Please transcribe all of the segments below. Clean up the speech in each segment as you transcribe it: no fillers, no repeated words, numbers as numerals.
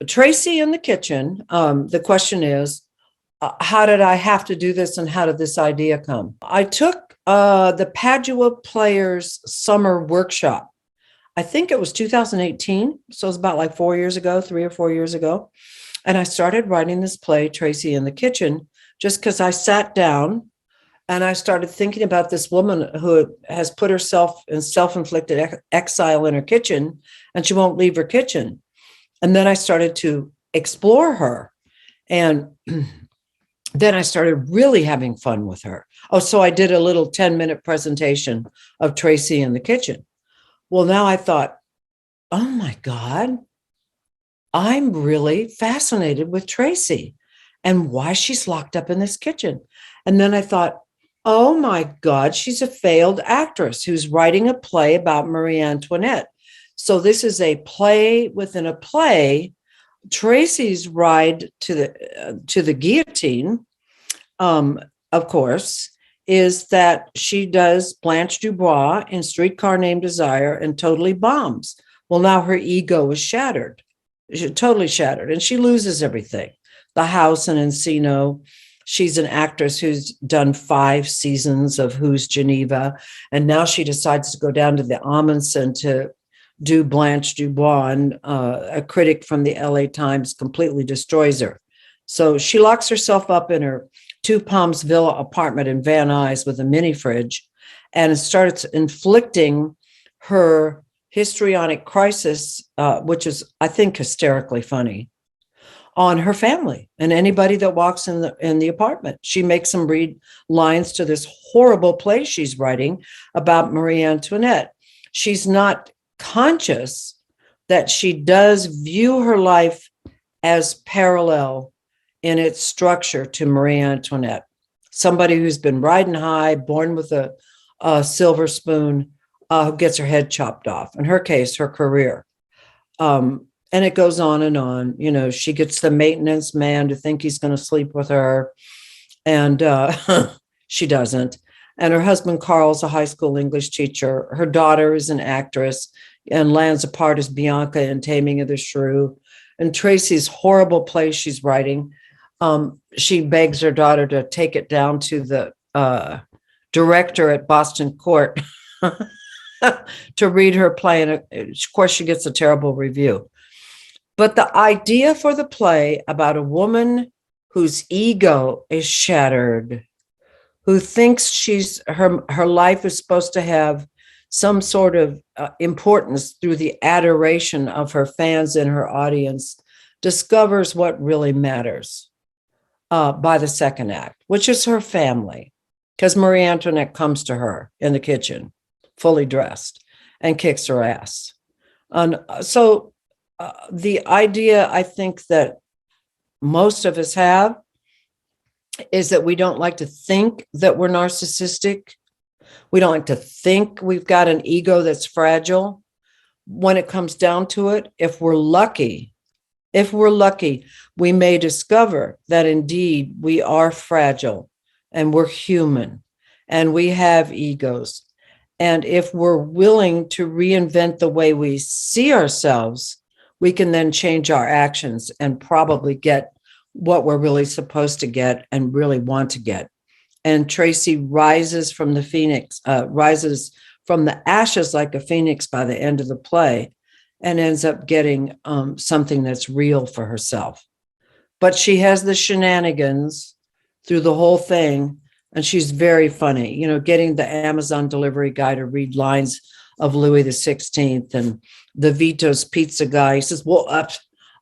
Tracy in the kitchen. The question is, how did I have to do this and how did this idea come? I took the Padua Players Summer Workshop. I think it was 2018. So it was about like 4 years ago, 3 or 4 years ago. And I started writing this play, Tracy in the Kitchen, just because I sat down and I started thinking about this woman who has put herself in self-inflicted exile in her kitchen, and she won't leave her kitchen. And then I started to explore her. And then I started really having fun with her. Oh, so I did a little 10-minute presentation of Tracy in the Kitchen. Well, now I thought, oh my God, I'm really fascinated with Tracy and why she's locked up in this kitchen. And then I thought, oh my God, she's a failed actress who's writing a play about Marie Antoinette. So this is a play within a play. Tracy's ride to the guillotine, of course, is that she does Blanche DuBois in Streetcar Named Desire and totally bombs. Well, now her ego is shattered. She's totally shattered, and she loses everything. The house in Encino. She's an actress who's done 5 seasons of Who's Geneva, and now she decides to go down to the Ahmanson to do Blanche DuBois, and a critic from the LA Times completely destroys her. So she locks herself up in her Two Palms Villa apartment in Van Nuys with a mini fridge and starts inflicting her histrionic crisis, which is, I think, hysterically funny, on her family and anybody that walks in the apartment. She makes them read lines to this horrible play she's writing about Marie Antoinette. She's not conscious that she does view her life as parallel in its structure to Marie Antoinette, somebody who's been riding high, born with a silver spoon, who gets her head chopped off. In her case, her career. And it goes on and on. You know, she gets the maintenance man to think he's going to sleep with her, and she doesn't. And her husband, Carl's a high school English teacher. Her daughter is an actress and lands a part as Bianca in Taming of the Shrew. And Tracy's horrible play she's writing, she begs her daughter to take it down to the director at Boston Court to read her play. And of course, she gets a terrible review. But the idea for the play about a woman whose ego is shattered, who thinks her life is supposed to have some sort of importance through the adoration of her fans and her audience, discovers what really matters by the second act, which is her family, because Marie Antoinette comes to her in the kitchen, fully dressed, and kicks her ass. And so the idea, I think, that most of us have is that we don't like to think that we're narcissistic. We don't like to think we've got an ego that's fragile. When it comes down to it, if we're lucky, we may discover that indeed we are fragile and we're human and we have egos. And if we're willing to reinvent the way we see ourselves, we can then change our actions and probably get what we're really supposed to get and really want to get. And Tracy rises from the phoenix, rises from the ashes like a phoenix by the end of the play, and ends up getting something that's real for herself. But she has the shenanigans through the whole thing, and she's very funny. You know, getting the Amazon delivery guy to read lines of Louis XVI and the Vito's pizza guy. He says, well,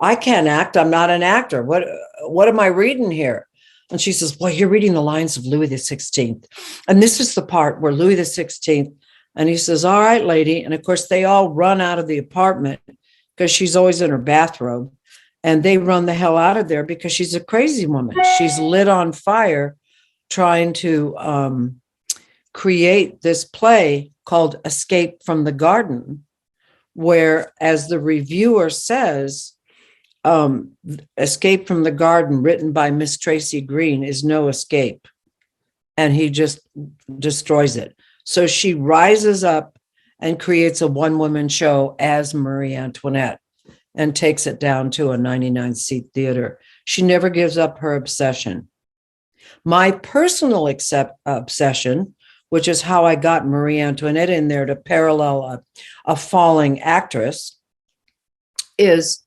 I can't act. I'm not an actor. What am I reading here? And she says, well, you're reading the lines of Louis XVI. And this is the part where Louis XVI, and he says, all right, lady. And of course, they all run out of the apartment because she's always in her bathrobe. And they run the hell out of there because she's a crazy woman. She's lit on fire trying to create this play called Escape from the Garden, where, as the reviewer says, Escape from the Garden, written by Miss Tracy Greene, is no escape. And he just destroys it. So she rises up and creates a one-woman show as Marie Antoinette. and takes it down to a 99-seat theater. She never gives up her obsession. My personal obsession, which is how I got Marie Antoinette in there to parallel a falling actress, is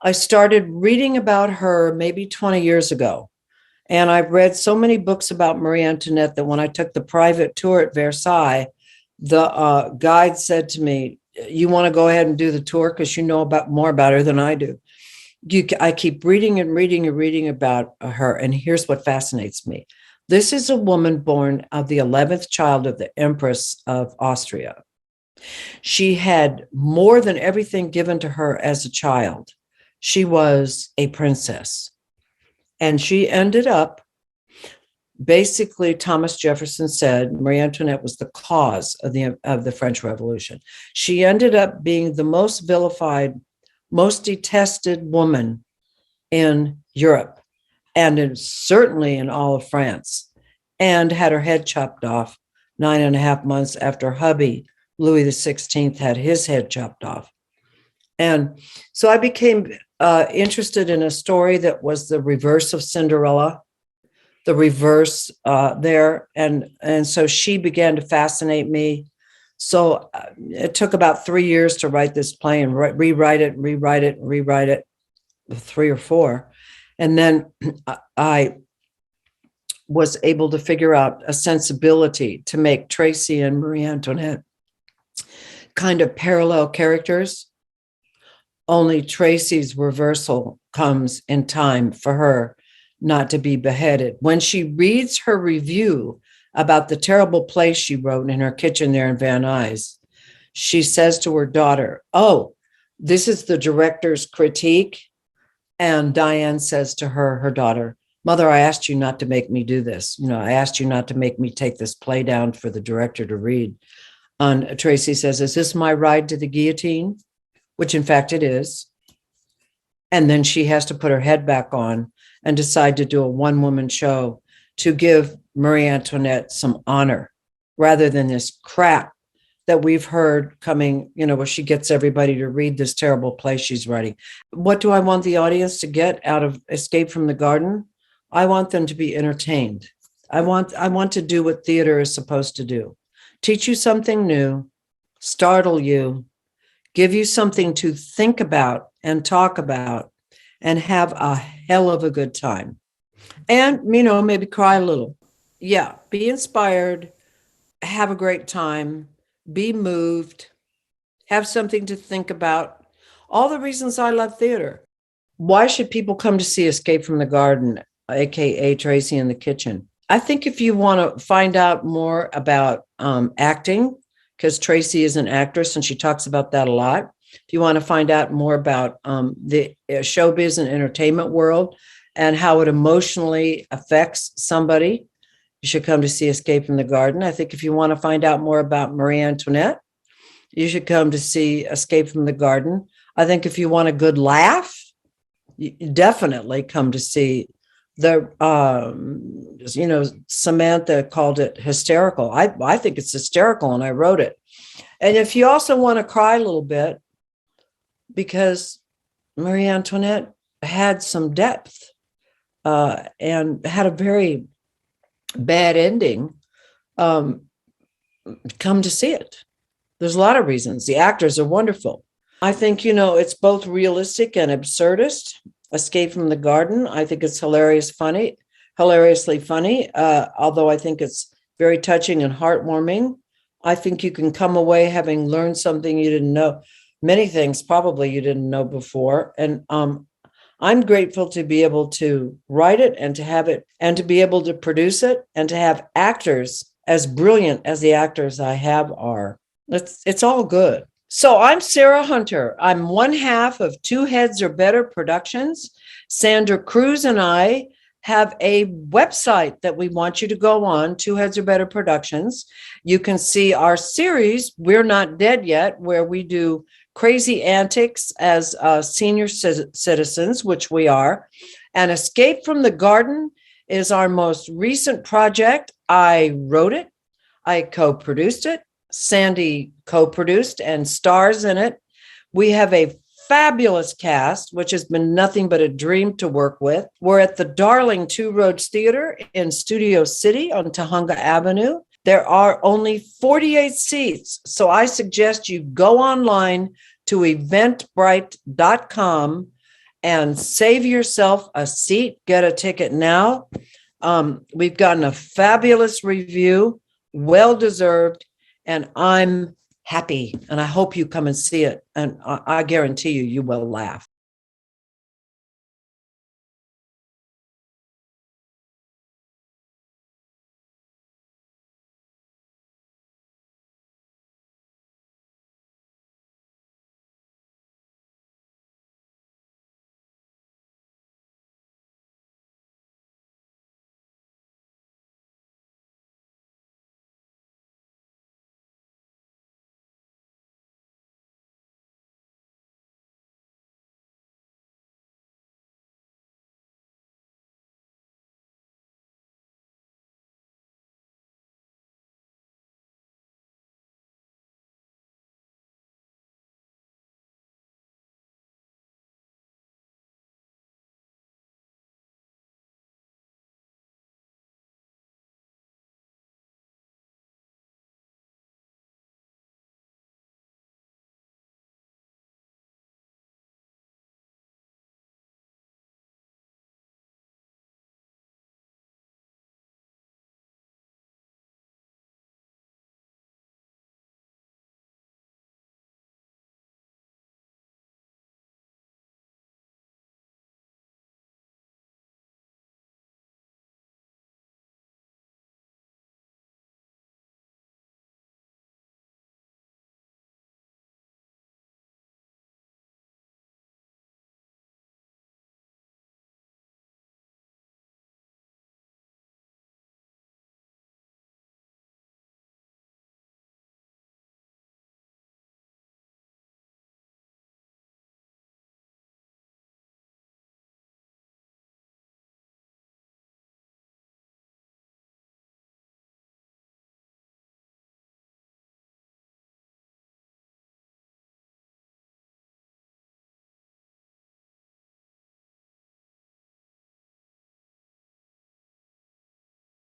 I started reading about her maybe 20 years ago. And I've read so many books about Marie Antoinette that when I took the private tour at Versailles, the guide said to me, "You want to go ahead and do the tour because you know more about her than I do." I keep reading and reading and reading about her. And here's what fascinates me. This is a woman born of the 11th child of the Empress of Austria. She had more than everything given to her as a child. She was a princess. And she ended up, basically, Thomas Jefferson said Marie Antoinette was the cause of the French Revolution. She ended up being the most vilified, most detested woman in Europe, and certainly in all of France, and had her head chopped off 9.5 months after hubby, Louis XVI, had his head chopped off. And so I became interested in a story that was the reverse of Cinderella, the reverse there. And so she began to fascinate me. So it took about 3 years to write this play and rewrite it, 3 or 4. And then I was able to figure out a sensibility to make Tracy and Marie Antoinette kind of parallel characters. Only Tracy's reversal comes in time for her not to be beheaded. When she reads her review about the terrible play she wrote in her kitchen there in Van Nuys, she says to her daughter, "Oh, this is the director's critique." And Diane says to her daughter, "Mother, I asked you not to make me do this. I asked you not to make me take this play down for the director to read." And Tracy says, "Is this my ride to the guillotine?" Which in fact it is. And then she has to put her head back on and decide to do a one-woman show to give Marie Antoinette some honor, rather than this crap that we've heard coming, where she gets everybody to read this terrible play she's writing. What do I want the audience to get out of Escape from the Garden? I want them to be entertained. I want to do what theater is supposed to do. Teach you something new, startle you, give you something to think about and talk about, and have a hell of a good time. And, maybe cry a little. Yeah, be inspired, have a great time, be moved, have something to think about. All the reasons I love theater. Why should people come to see Escape from the Garden, aka Tracy in the Kitchen? I think if you want to find out more about acting, because Tracy is an actress and she talks about that a lot. If you want to find out more about the showbiz and entertainment world and how it emotionally affects somebody, you should come to see Escape from the Garden. I think if you want to find out more about Marie Antoinette, you should come to see Escape from the Garden. I think if you want a good laugh, you definitely come to see Samantha called it hysterical. I think it's hysterical, and I wrote it. And if you also want to cry a little bit, because Marie Antoinette had some depth and had a very bad ending, come to see it. There's a lot of reasons. The actors are wonderful. I think, it's both realistic and absurdist. Escape from the Garden, I think it's hilariously funny, although I think it's very touching and heartwarming. I think you can come away having learned something you didn't know, many things probably you didn't know before. And I'm grateful to be able to write it and to have it and to be able to produce it and to have actors as brilliant as the actors I have are. It's all good. So I'm Sarah Hunter. I'm one half of Two Heads or Better Productions. Sandra Cruze and I have a website that we want you to go on, Two Heads or Better Productions. You can see our series, We're Not Dead Yet, where we do crazy antics as senior citizens, which we are. And Escape from the Garden is our most recent project. I wrote it. I co-produced it. Sandy co-produced and stars in it. We have a fabulous cast, which has been nothing but a dream to work with. We're at the darling Two Roads Theater in Studio City on Tujunga Avenue. There are only 48 seats, so I suggest you go online to eventbrite.com and save yourself a seat. Get a ticket now. We've gotten a fabulous review, well-deserved, and I'm happy. And I hope you come and see it. And I guarantee you, you will laugh.